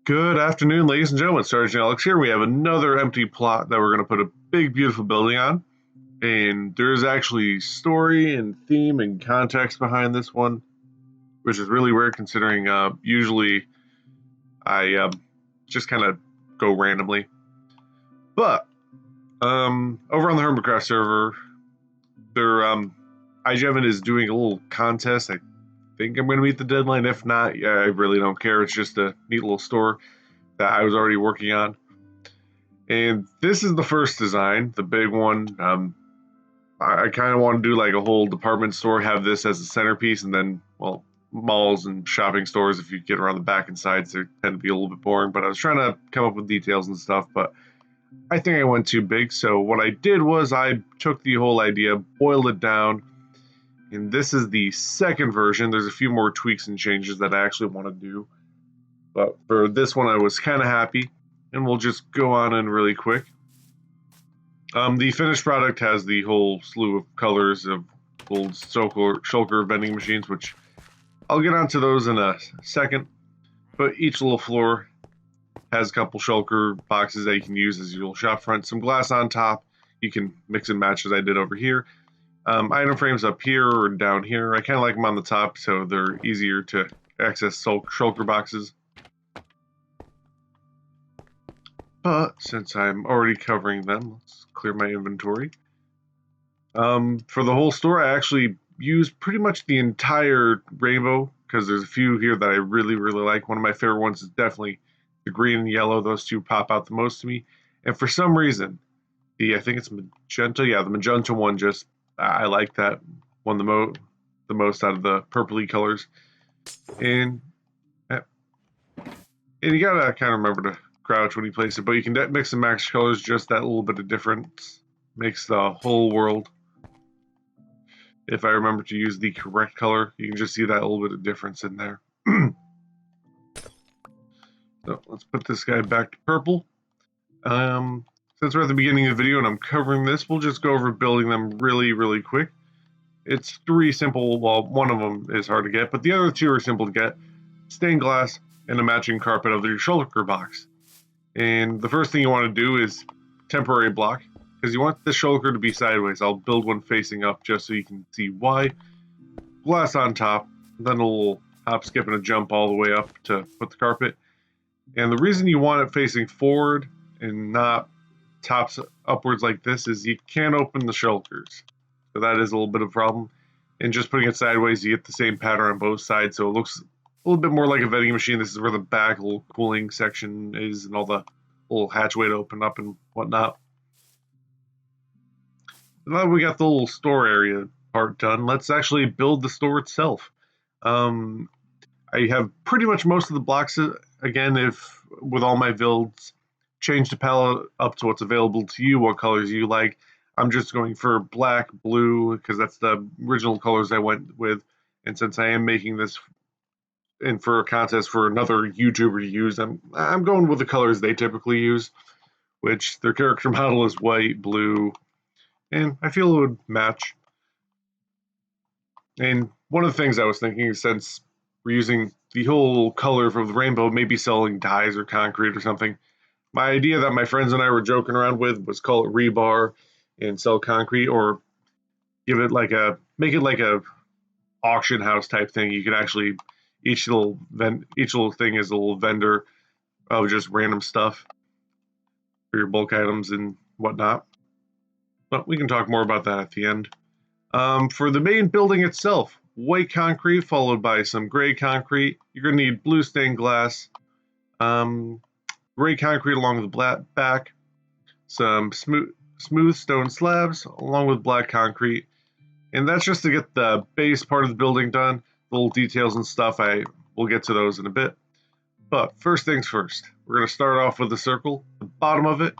Good afternoon, ladies and gentlemen. Sergeant Alex here. We have another empty plot that we're going to put a big, beautiful building on. And there's actually story and theme and context behind this one, which is really weird considering usually I just kind of go randomly. But over on the Hermitcraft server, there IGEVN is doing a little contest. I think I'm going to meet the deadline. If not, yeah, I really don't care. It's just a neat little store that I was already working on. And this is the first design, the big one. I kind of want to do like a whole department store, have this as a centerpiece, and then, well, malls and shopping stores, if you get around the back and sides, they tend to be a little bit boring. But I was trying to come up with details and stuff, but I think I went too big. So what I did was I took the whole idea, boiled it down, and this is the second version. There's a few more tweaks and changes that I actually want to do. But for this one, I was kind of happy, and we'll just go on in really quick. The finished product has the whole slew of colors of old shulker vending machines, which I'll get onto those in a second. But each little floor has a couple shulker boxes that you can use as your little shop front. Some glass on top. You can mix and match as I did over here. Item frames up here or down here. I kind of like them on the top so they're easier to access shulker boxes. But since I'm already covering them, let's clear my inventory. For the whole store, I actually use pretty much the entire rainbow because there's a few here that I really, really like. One of my favorite ones is definitely the green and yellow. Those two pop out the most to me. And for some reason, I think it's magenta. Yeah, the magenta one I like that one the most out of the purpley colors. And you gotta kind of remember to crouch when you place it, but you can mix and match colors. Just that little bit of difference makes the whole world. If I remember to use the correct color, you can just see that little bit of difference in there. So let's put this guy back to purple. Since we're at the beginning of the video and I'm covering this, we'll just go over building them really, really quick. It's three simple, well, one of them is hard to get, but the other two are simple to get. Stained glass and a matching carpet of your shulker box. And the first thing you want to do is temporary block, because you want the shulker to be sideways. I'll build one facing up just so you can see why. Glass on top, then a little hop, skip, and a jump all the way up to put the carpet. And the reason you want it facing forward and not tops upwards like this is you can't open the shulkers. So that is a little bit of a problem. And just putting it sideways, you get the same pattern on both sides, so it looks a little bit more like a vending machine. This is where the back little cooling section is and all the little hatchway to open up and whatnot. Now that we got the little store area part done, let's actually build the store itself. I have pretty much most of the blocks, again, if with all my builds, change the palette up to what's available to you, what colors you like. I'm just going for black, blue, because that's the original colors I went with. And since I am making this and for a contest for another YouTuber to use, I'm going with the colors they typically use, which their character model is white, blue, and I feel it would match. And one of the things I was thinking is, since we're using the whole color for the rainbow, maybe selling dyes or concrete or something. My idea that my friends and I were joking around with was call it rebar and sell concrete, or make it like a auction house type thing. You can actually each little thing is a little vendor of just random stuff for your bulk items and whatnot. But we can talk more about that at the end. For the main building itself, white concrete followed by some gray concrete. You're going to need blue stained glass, gray concrete along with the back, some smooth stone slabs along with black concrete. And that's just to get the base part of the building done. The little details and stuff, we'll get to those in a bit. But first things first, we're going to start off with the circle. The bottom of it,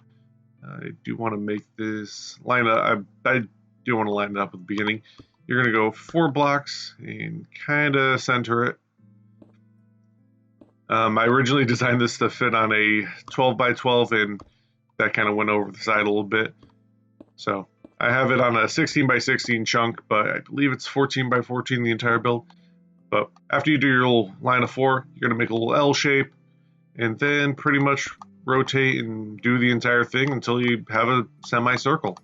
I do want to make this line up. I do want to line it up at the beginning. You're going to go 4 blocks and kind of center it. I originally designed this to fit on a 12 by 12, and that kind of went over the side a little bit. So I have it on a 16 by 16 chunk, but I believe it's 14 by 14 the entire build. But after you do your little line of 4, you're going to make a little L shape, and then pretty much rotate and do the entire thing until you have a semicircle.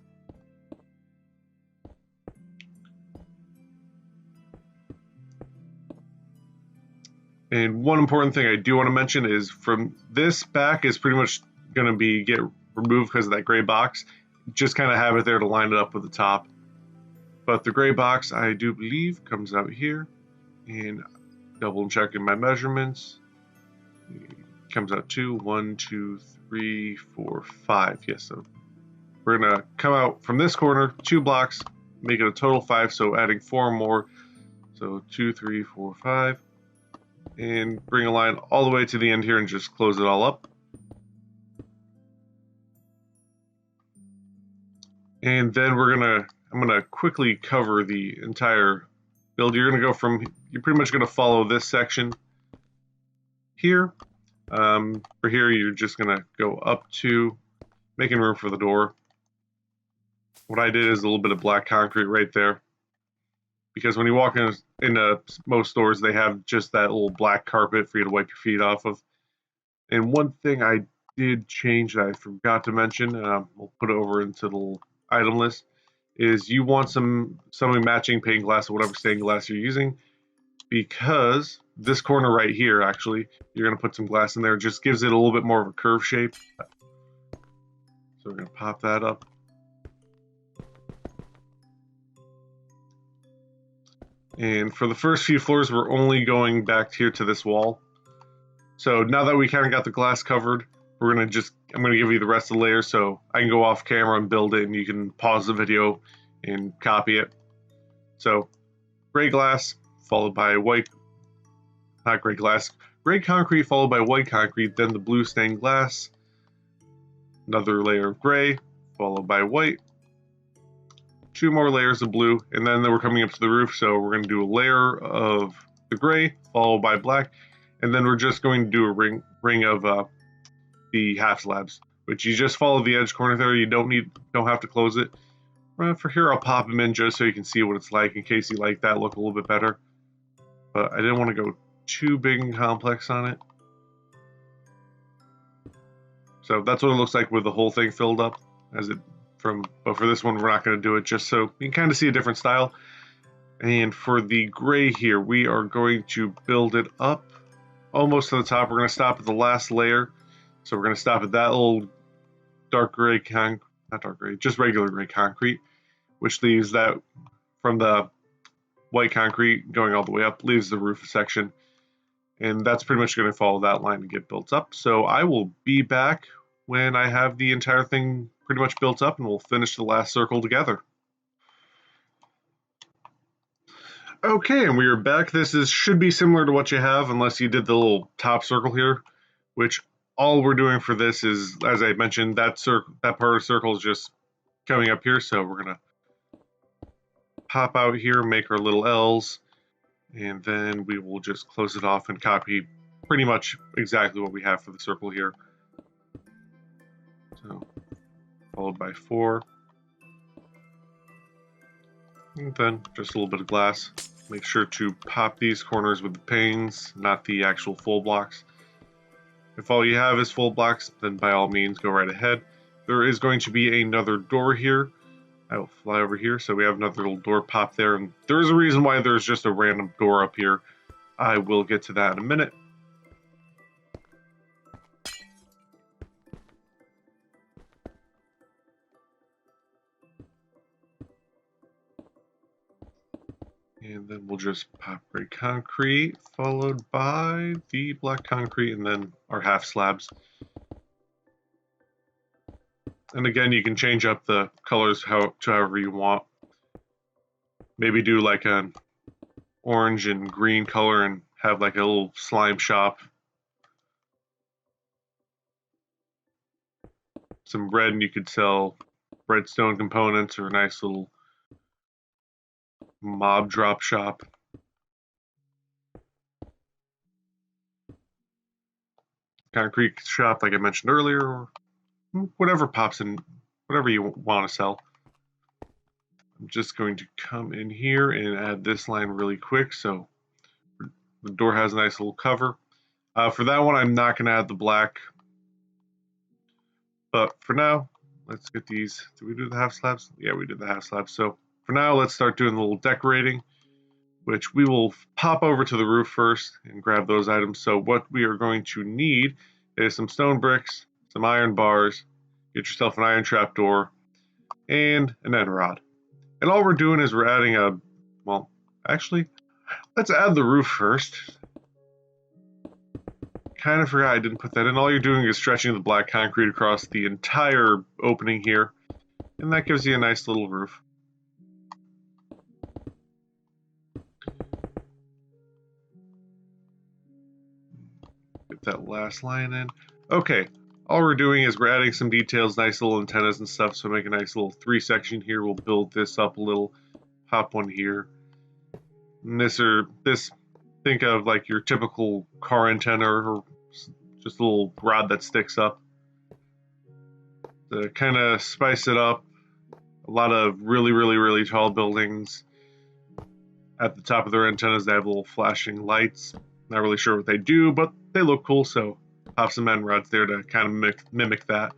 And one important thing I do want to mention is from this back is pretty much going to be get removed because of that gray box. Just kind of have it there to line it up with the top. But the gray box, I do believe, comes out here, and double checking my measurements. It comes out to 1, 2, 3, 4, 5. Yes, so we're gonna come out from this corner 2 blocks, make it a total 5. So adding 4 more, so 2, 3, 4, 5, and bring a line all the way to the end here and just close it all up. And then I'm gonna quickly cover the entire build. You're pretty much gonna follow this section here. For here, you're just gonna go up to making room for the door. What I did is a little bit of black concrete right there, because when you walk into most stores, they have just that little black carpet for you to wipe your feet off of. And one thing I did change that I forgot to mention, we'll put it over into the little item list, is you want some matching pane glass or whatever stained glass you're using, because this corner right here, actually, you're going to put some glass in there. It just gives it a little bit more of a curve shape. So we're going to pop that up. And for the first few floors, we're only going back here to this wall. So now that we kind of got the glass covered, I'm going to give you the rest of the layers so I can go off camera and build it, and you can pause the video and copy it. So gray glass followed by gray concrete followed by white concrete, then the blue stained glass, another layer of gray followed by white, 2 more layers of blue, and then we're coming up to the roof, so we're going to do a layer of the gray followed by black, and then we're just going to do a ring of the half slabs, which you just follow the edge corner there. You don't have to close it. For here, I'll pop them in just so you can see what it's like in case you like that look a little bit better. But I didn't want to go too big and complex on it. So that's what it looks like with the whole thing filled up but for this one, we're not going to do it, just so you can kind of see a different style. And for the gray here, we are going to build it up almost to the top. We're going to stop at the last layer. So we're going to stop at that little dark gray not dark gray, just regular gray concrete, which leaves that from the white concrete going all the way up, leaves the roof section. And that's pretty much going to follow that line and get built up. So I will be back when I have the entire thing pretty much built up, and we'll finish the last circle together. Okay, and we are back. Should be similar to what you have, unless you did the little top circle here, which all we're doing for this is, as I mentioned, that part of the circle is just coming up here. So we're gonna pop out here, make our little L's, and then we will just close it off and copy pretty much exactly what we have for the circle here. So followed by 4, and then just a little bit of glass. Make sure to pop these corners with the panes, not the actual full blocks. If all you have is full blocks, then by all means go right ahead. There is going to be another door here. I will fly over here, so we have another little door pop there, and there's a reason why there's just a random door up here. I will get to that in a minute. And then we'll just pop gray concrete, followed by the black concrete, and then our half slabs. And again, you can change up the colors however you want. Maybe do like an orange and green color and have like a little slime shop. Some red, and you could sell redstone components or a nice little mob drop shop. Concrete shop, like I mentioned earlier, or whatever pops in, whatever you want to sell. I'm just going to come in here and add this line really quick so the door has a nice little cover. For that one, I'm not going to add the black. But for now, let's get these. Did we do the half slabs? Yeah, we did the half slabs. So for now, let's start doing a little decorating, which we will pop over to the roof first and grab those items. So what we are going to need is some stone bricks, some iron bars, get yourself an iron trapdoor, and an end rod. And all we're doing is we're adding a, well, actually, let's add the roof first. Kind of forgot I didn't put that in. All you're doing is stretching the black concrete across the entire opening here, and that gives you a nice little roof. Get that last line in. Okay, all we're doing is we're adding some details, nice little antennas and stuff, so make a nice little 3-section here. We'll build this up a little, pop one here. And this, think of like your typical car antenna or just a little rod that sticks up. To kind of spice it up, a lot of really tall buildings, at the top of their antennas they have little flashing lights. Not really sure what they do, but they look cool, so pop some end rods there to kind of mimic that.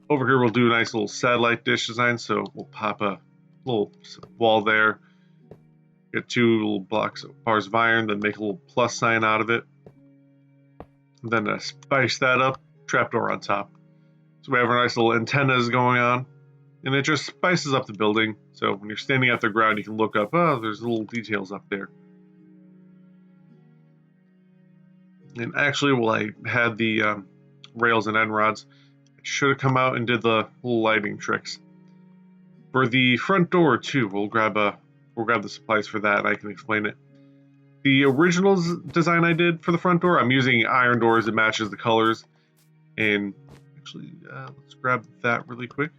Over here we'll do a nice little satellite dish design, so we'll pop a little wall there, get 2 little blocks of bars of iron, then make a little plus sign out of it. And then to spice that up, trapdoor on top. So we have our nice little antennas going on, and it just spices up the building. So when you're standing at the ground, you can look up, oh, there's little details up there. And actually, while I had the rails and end rods, I should have come out and did the little lighting tricks. For the front door too, we'll grab the supplies for that, and I can explain it. The original design I did for the front door, I'm using iron doors that matches the colors. And actually, let's grab that really quick.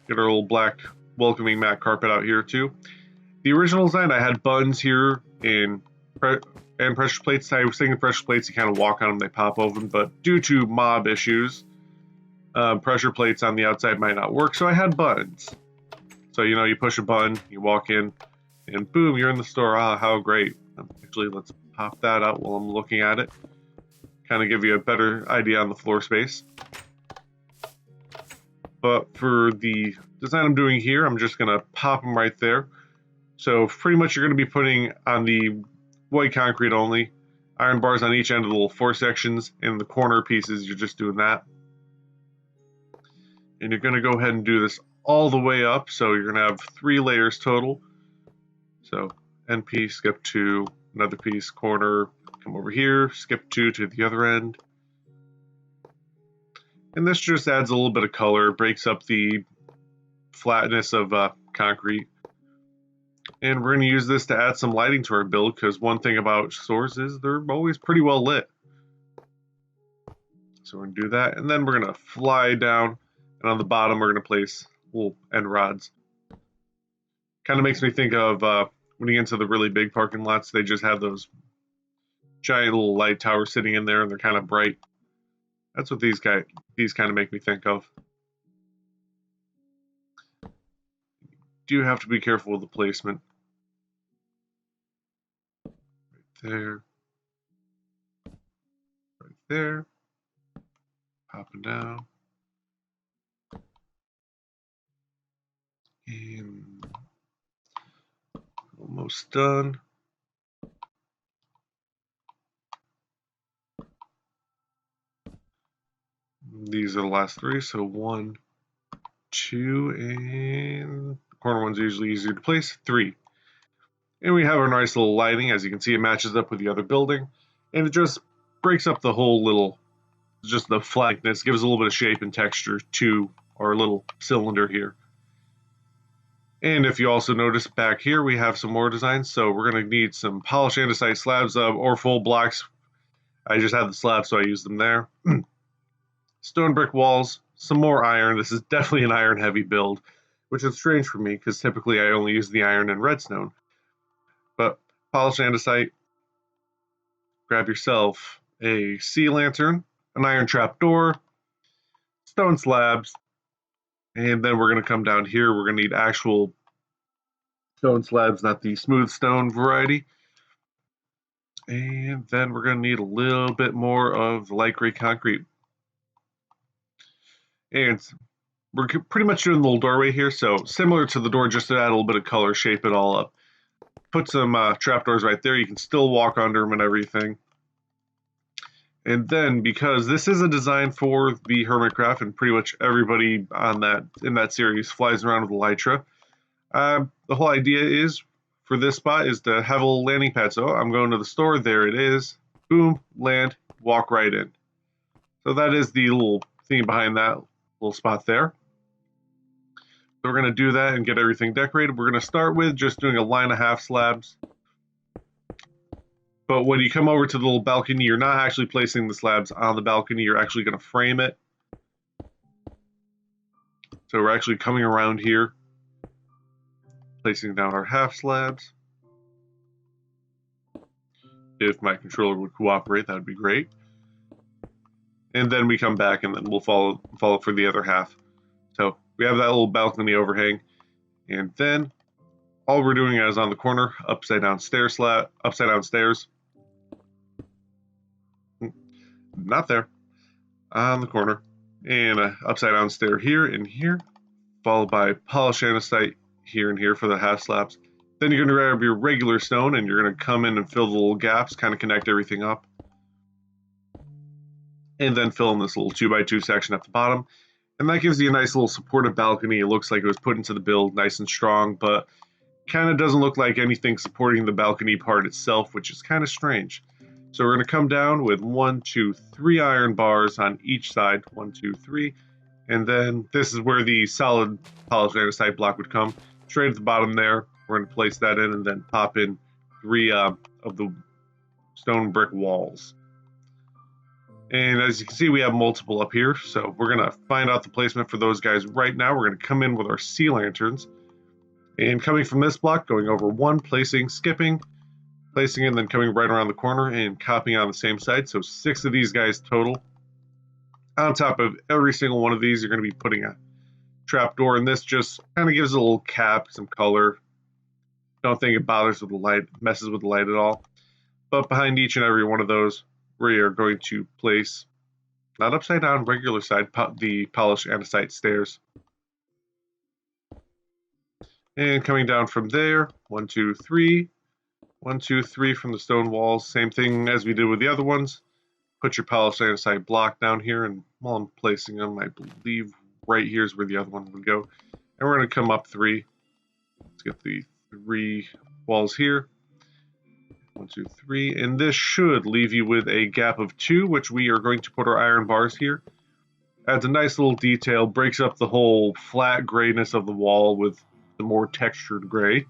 Get our little black welcoming mat carpet out here too. The original design, I had buttons here and pressure plates. I was thinking pressure plates, you kind of walk on them, they pop open, but due to mob issues, pressure plates on the outside might not work, so I had buttons. So, you push a button, you walk in, and boom, you're in the store. Ah, how great. Actually, let's pop that out while I'm looking at it. Kind of give you a better idea on the floor space. But for the design I'm doing here, I'm just going to pop them right there. So pretty much you're going to be putting on the white concrete only, iron bars on each end of the little 4 sections, and the corner pieces, you're just doing that. And you're going to go ahead and do this all the way up, so you're going to have 3 layers total. So end piece, skip 2, another piece, corner, come over here, skip 2 to the other end. And this just adds a little bit of color, breaks up the flatness of concrete. And we're going to use this to add some lighting to our build, because one thing about stores is they're always pretty well lit. So we're going to do that, and then we're going to fly down, and on the bottom we're going to place little end rods. Kind of makes me think of when you get into the really big parking lots, they just have those giant little light towers sitting in there, and they're kind of bright. That's what these kind of make me think of. Do have to be careful with the placement. Right there. Right there. Popping down. And almost done. These are the last 3, so 1, 2, and the corner one's usually easier to place, 3. And we have our nice little lighting. As you can see, it matches up with the other building, and it just breaks up the whole little, just the flatness, gives a little bit of shape and texture to our little cylinder here. And if you also notice back here, we have some more designs. So we're going to need some polished andesite slabs or full blocks. I just had the slabs, so I used them there. Stone brick walls, some more iron. This is definitely an iron heavy build, which is strange for me because typically I only use the iron and redstone. But polished andesite, grab yourself a sea lantern, an iron trap door, stone slabs, and then we're going to come down here. We're going to need actual stone slabs, not the smooth stone variety. And then we're going to need a little bit more of the light gray concrete. And we're pretty much doing the little doorway here, so similar to the door, just to add a little bit of color, shape it all up. Put some trapdoors right there. You can still walk under them and everything. And then, because this is a design for the Hermitcraft, and pretty much everybody on in that series flies around with Elytra, the whole idea is for this spot is to have a little landing pad. So I'm going to the store. There it is. Boom, land, walk right in. So that is the little theme behind that little spot there. So we're going to do that and get everything decorated. We're going to start with just doing a line of half slabs. But when you come over to the little balcony, you're not actually placing the slabs on the balcony. You're actually going to frame it. So we're actually coming around here, placing down our half slabs. If my controller would cooperate, that would be great. And then we come back, and then we'll follow for the other half. So we have that little balcony overhang, and then all we're doing is on the corner, upside down stairs. Not there, on the corner, and an upside down stair here and here, followed by polished andesite here and here for the half slabs. Then you're going to grab your regular stone and you're going to come in and fill the little gaps, kind of connect everything up. And then fill in this little 2x2 section at the bottom. And that gives you a nice little supportive balcony. It looks like it was put into the build nice and strong, but kind of doesn't look like anything supporting the balcony part itself, which is kind of strange. So we're going to come down with 1, 2, 3 iron bars on each side. 1, 2, 3. And then this is where the solid polished andesite block would come. Straight at the bottom there. We're going to place that in and then pop in 3 of the stone brick walls. And as you can see, we have multiple up here. So we're going to find out the placement for those guys right now. We're going to come in with our sea lanterns. And coming from this block, going over 1, placing, skipping, placing, and then coming right around the corner and copying on the same side. So 6 of these guys total. On top of every single one of these, you're going to be putting a trapdoor, and this just kind of gives it a little cap, some color. Don't think it bothers with the light, messes with the light at all. But behind each and every one of those, we are going to place, not upside down, regular side, the polished andesite stairs. And coming down from there, 1, 2, 3. 1, 2, 3 from the stone walls. Same thing as we did with the other ones. Put your polished andesite block down here, and while I'm placing them, I believe right here is where the other one would go. And we're going to come up 3. Let's get the 3 walls here. 1, 2, 3. And this should leave you with a gap of 2, which we are going to put our iron bars here. Adds a nice little detail, breaks up the whole flat grayness of the wall with the more textured gray.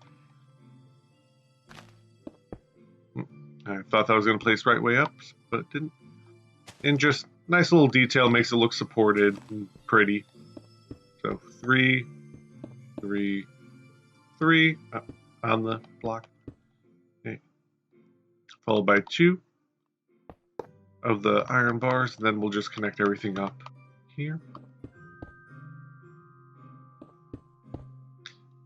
I thought that was going to place right way up, but it didn't. And just nice little detail, makes it look supported and pretty. So 3, 3, 3 on the block. Okay. Followed by 2 of the iron bars, and then we'll just connect everything up here.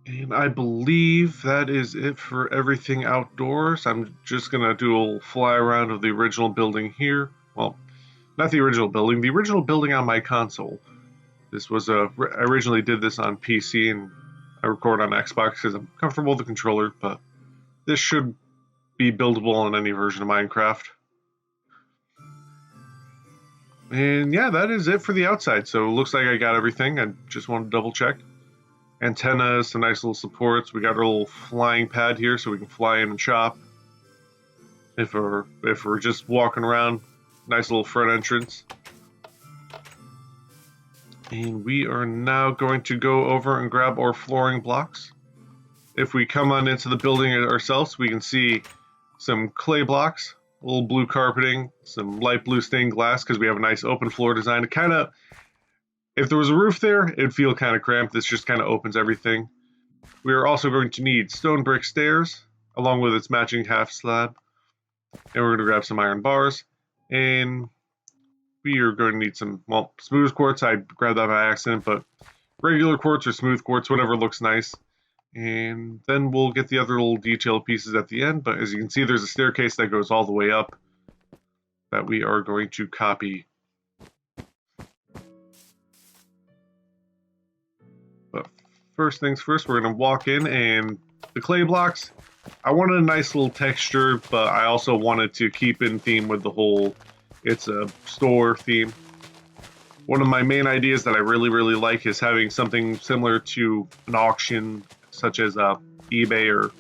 And I believe that is it for everything outdoors. I'm just going to do a little fly around of the original building here. Well, not the original building on my console. This was I originally did this on PC, and I record on Xbox because I'm comfortable with the controller, but this should be buildable on any version of Minecraft. And yeah, that is it for the outside. So it looks like I got everything. I just want to double check. Antennas, some nice little supports. We got our little flying pad here so we can fly in and chop. If we're just walking around, nice little front entrance. And we are now going to go over and grab our flooring blocks. If we come on into the building ourselves, we can see some clay blocks, a little blue carpeting, some light blue stained glass because we have a nice open floor design. It kind of, if there was a roof there, it'd feel kind of cramped. This just kind of opens everything. We are also going to need stone brick stairs along with its matching half slab. And we're going to grab some iron bars. And we are going to need some, well, smooth quartz. I grabbed that by accident, but regular quartz or smooth quartz, whatever looks nice. And then we'll get the other little detail pieces at the end. But as you can see, there's a staircase that goes all the way up that we are going to copy. But first things first, we're going to walk in, and the clay blocks, I wanted a nice little texture, but I also wanted to keep in theme with the whole, it's a store theme. One of my main ideas that I really like is having something similar to an auction, such as eBay, or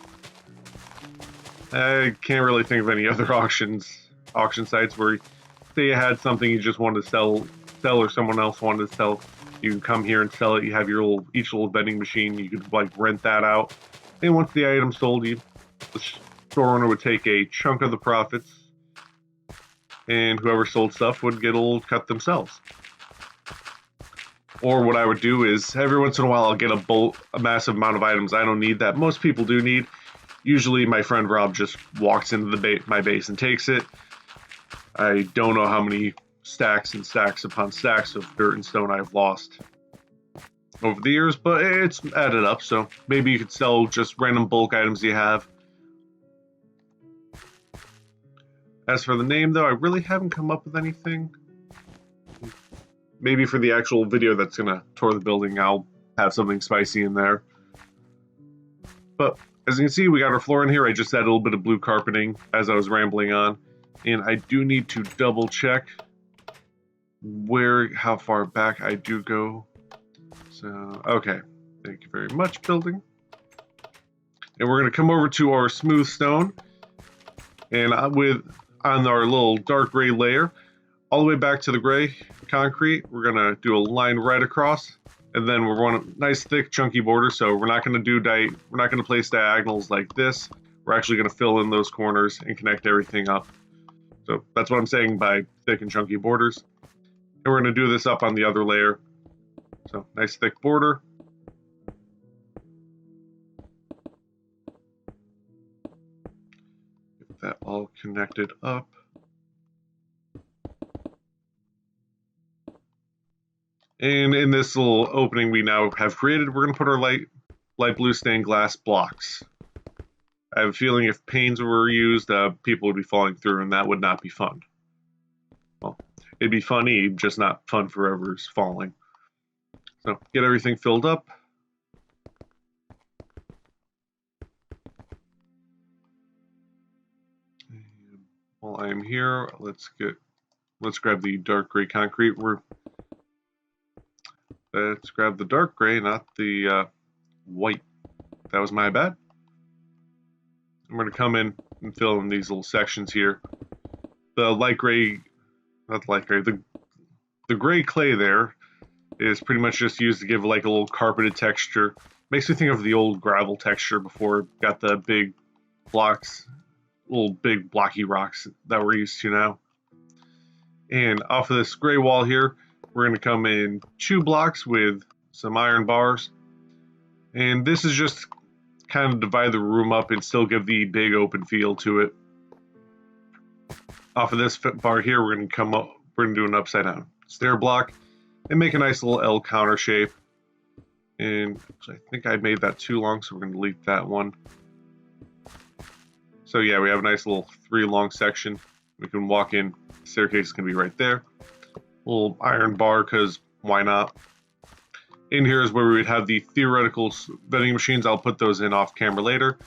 I can't really think of any other auction sites where say you had something you just wanted to sell or someone else wanted to sell. You can come here and sell it. You have your each little vending machine. You could like rent that out. And once the item's sold, the store owner would take a chunk of the profits, and whoever sold stuff would get a little cut themselves. Or what I would do is every once in a while I'll get a massive amount of items I don't need that most people do need. Usually my friend Rob just walks into my base and takes it. I don't know how many stacks and stacks upon stacks of dirt and stone I've lost over the years, but it's added up, so maybe you could sell just random bulk items you have. As for the name, though, I really haven't come up with anything. Maybe for the actual video that's gonna tour the building, I'll have something spicy in there. But as you can see, we got our floor in here. I just added a little bit of blue carpeting as I was rambling on. And I do need to double check how far back I do go. So, okay. Thank you very much, building. And we're gonna come over to our smooth stone. And on our little dark gray layer, all the way back to the gray concrete, we're gonna do a line right across, and then we're going a nice thick chunky border. So we're not gonna place diagonals like this. We're actually gonna fill in those corners and connect everything up. So that's what I'm saying by thick and chunky borders. And we're gonna do this up on the other layer. So nice thick border. Get that all connected up. And in this little opening we now have created, we're going to put our light blue stained glass blocks. I have a feeling if panes were used, people would be falling through, and that would not be fun. Well, it'd be funny, just not fun for whoever's falling. So get everything filled up. And while I'm here, let's grab the dark gray concrete. Let's grab the dark gray, not the white. That was my bad. I'm going to come in and fill in these little sections here. The light gray, not the light gray, the gray clay there is pretty much just used to give like a little carpeted texture. Makes me think of the old gravel texture before it got the big blocks, little big blocky rocks that we're used to now. And off of this gray wall here, we're going to come in 2 blocks with some iron bars. And this is just kind of divide the room up and still give the big open feel to it. Off of this bar here, we're going to do an upside down stair block and make a nice little L counter shape. And I think I made that too long, so we're going to delete that one. So yeah, we have a nice little 3 long section. We can walk in. The staircase is going to be right there. Little iron bar, because why not? In here is where we would have the theoretical vending machines. I'll put those in off camera later.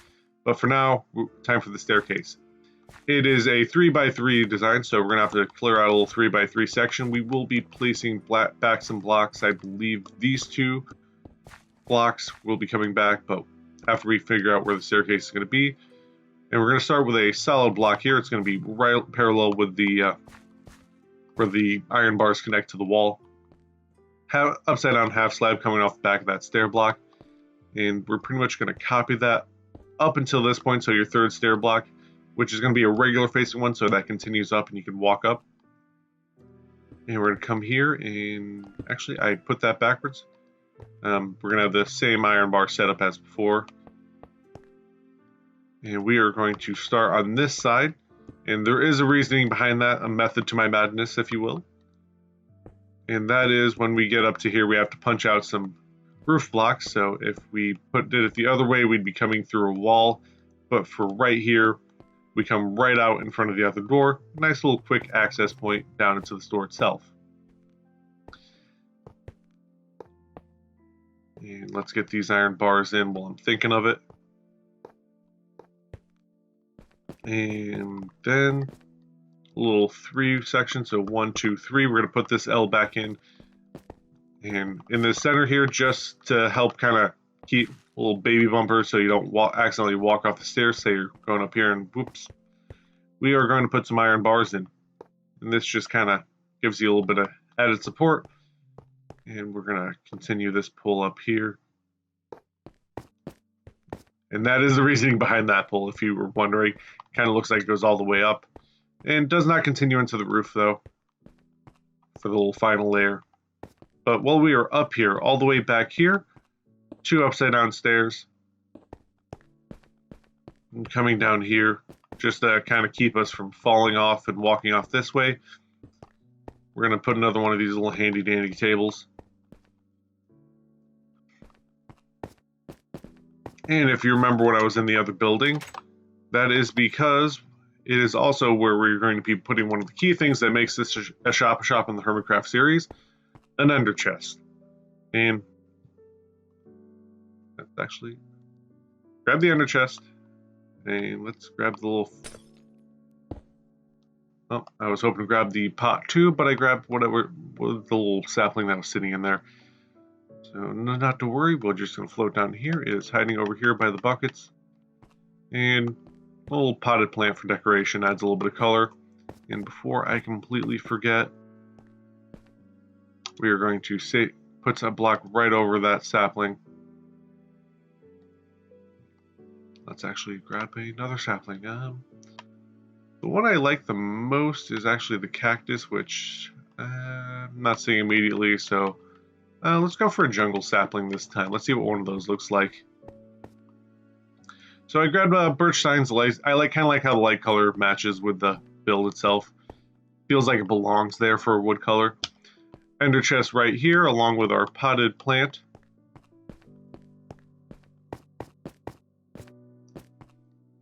But for now, time for the staircase. It is a 3x3 design, so we're going to have to clear out a little 3x3 section. We will be placing back some blocks. I believe these 2 blocks will be coming back, but after we figure out where the staircase is going to be. And we're going to start with a solid block here. It's going to be right parallel with the where the iron bars connect to the wall. Have upside down half slab coming off the back of that stair block. And we're pretty much going to copy that up until this point, so your 3rd stair block, which is going to be a regular facing one, so that continues up and you can walk up. And we're going to come here, and actually I put that backwards. We're going to have the same iron bar setup as before. And we are going to start on this side. And there is a reasoning behind that, a method to my madness, if you will. And that is when we get up to here, we have to punch out some roof blocks, so if we did it the other way, we'd be coming through a wall. But for right here, we come right out in front of the other door. Nice little quick access point down into the store itself. And let's get these iron bars in while I'm thinking of it. And then a little 3 section, so 1, 2, 3. We're going to put this L back in. And in the center here, just to help kind of keep a little baby bumper so you don't accidentally walk off the stairs. Say you're going up here and whoops. We are going to put some iron bars in. And this just kind of gives you a little bit of added support. And we're going to continue this pull up here. And that is the reasoning behind that pull, if you were wondering. Kind of looks like it goes all the way up. And does not continue into the roof, though, for the little final layer. But while we are up here, all the way back here, 2 upside down stairs. And coming down here, just to kind of keep us from falling off and walking off this way. We're going to put another one of these little handy dandy tables. And if you remember when I was in the other building, that is because it is also where we're going to be putting one of the key things that makes this a shop in the Hermitcraft series, an ender chest. And let's actually grab the ender chest, and let's grab the little... Oh, I was hoping to grab the pot too, but I grabbed the little sapling that was sitting in there. So not to worry, we're just going to float down here. It is hiding over here by the buckets. And a little potted plant for decoration adds a little bit of color. And before I completely forget, we are going to put that block right over that sapling. Let's actually grab another sapling. The one I like the most is actually the cactus, which I'm not seeing immediately, so let's go for a jungle sapling this time. Let's see what one of those looks like. So I grabbed birch Stein's light. I kind of like how the light color matches with the build itself. Feels like it belongs there for a wood color. Ender chest right here, along with our potted plant.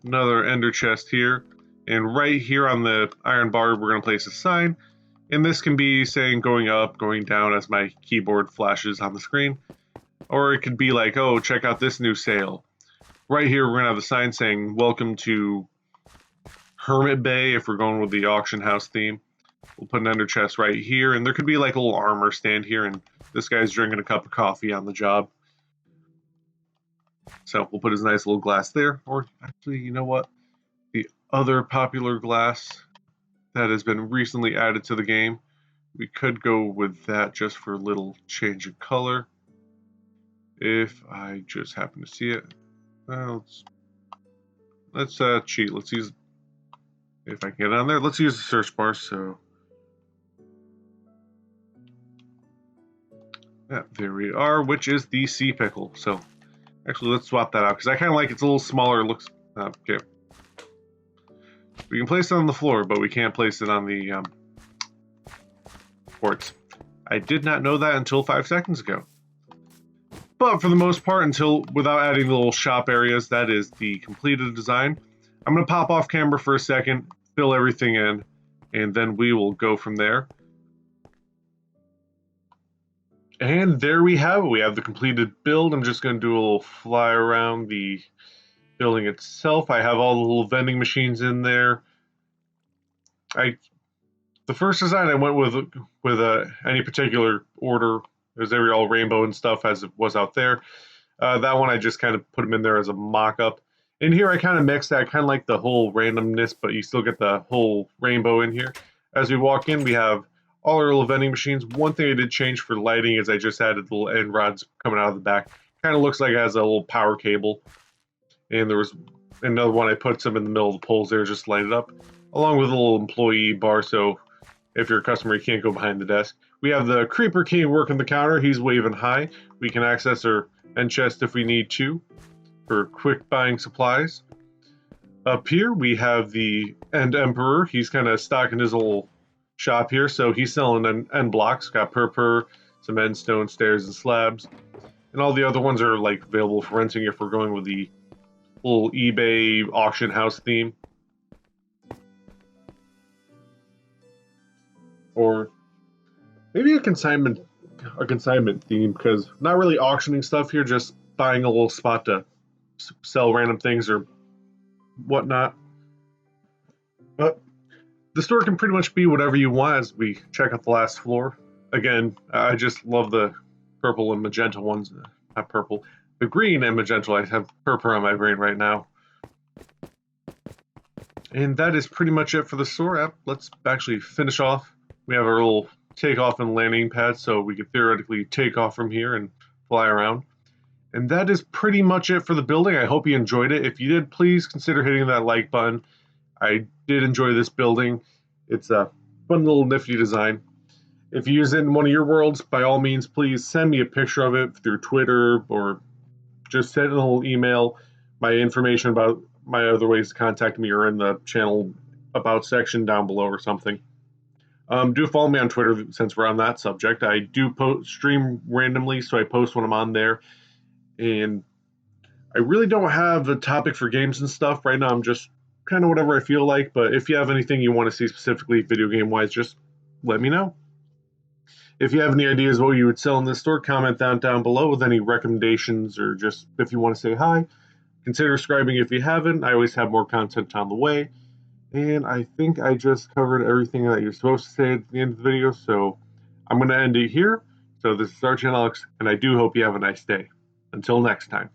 Another ender chest here. And right here on the iron bar, we're going to place a sign. And this can be saying going up, going down as my keyboard flashes on the screen. Or it could be like, oh, check out this new sale. Right here, we're going to have a sign saying, welcome to Hermit Bay, if we're going with the auction house theme. We'll put an ender chest right here. And there could be like a little armor stand here. And this guy's drinking a cup of coffee on the job. So we'll put his nice little glass there. Or actually, you know what? The other popular glass that has been recently added to the game. We could go with that just for a little change of color. If I just happen to see it. Let's cheat. Let's use, if I can get on there, let's use the search bar. So yeah, there we are, which is the sea pickle. So actually, let's swap that out because I kind of like it's a little smaller. It looks okay. We can place it on the floor, but we can't place it on the ports. I did not know that until 5 seconds ago. But for the most part, without adding the little shop areas, that is the completed design. I'm going to pop off camera for a second, fill everything in, and then we will go from there. And there we have it. We have the completed build. I'm just going to do a little fly around the building itself. I have all the little vending machines in there. The first design I went with any particular order. It was all rainbow and stuff as it was out there. That one I just kind of put them in there as a mock-up. In here I kind of mixed that, kind of like the whole randomness, but you still get the whole rainbow in here. As we walk in, we have all our little vending machines. One thing I did change for lighting is I just added the little end rods coming out of the back. Kind of looks like it has a little power cable. And there was another one I put some in the middle of the poles there just to light it up, along with a little employee bar, so if you're a customer, you can't go behind the desk. We have the Creeper King working the counter. He's waving high. We can access our end chest if we need to for quick buying supplies. Up here, we have the End Emperor. He's kind of stocking his little shop here, so he's selling end blocks. Got purpur, some end stone, stairs, and slabs. And all the other ones are like available for renting if we're going with the little eBay auction house theme. Or maybe a consignment theme, because not really auctioning stuff here, just buying a little spot to sell random things or whatnot. But the store can pretty much be whatever you want as we check out the last floor. Again, I just love the purple and magenta ones. Not purple, the green and magenta. I have purple on my brain right now. And that is pretty much it for the store. Let's actually finish off. We have our little takeoff and landing pad, so we could theoretically take off from here and fly around. And that is pretty much it for the building. I hope you enjoyed it. If you did, please consider hitting that like button. I did enjoy this building. It's a fun little nifty design. If you use it in one of your worlds, by all means, please send me a picture of it through Twitter or just send a little email. My information about my other ways to contact me are in the channel about section down below or something. Do follow me on Twitter since we're on that subject. I do stream randomly, so I post when I'm on there. And I really don't have a topic for games and stuff right now. I'm just kind of whatever I feel like. But if you have anything you want to see specifically video game wise, just let me know. If you have any ideas what you would sell in this store, comment down below with any recommendations, or just if you want to say hi. Consider subscribing if you haven't. I always have more content on the way. And I think I just covered everything that you're supposed to say at the end of the video, so I'm going to end it here. So this is Sergeant Alex, and I do hope you have a nice day. Until next time.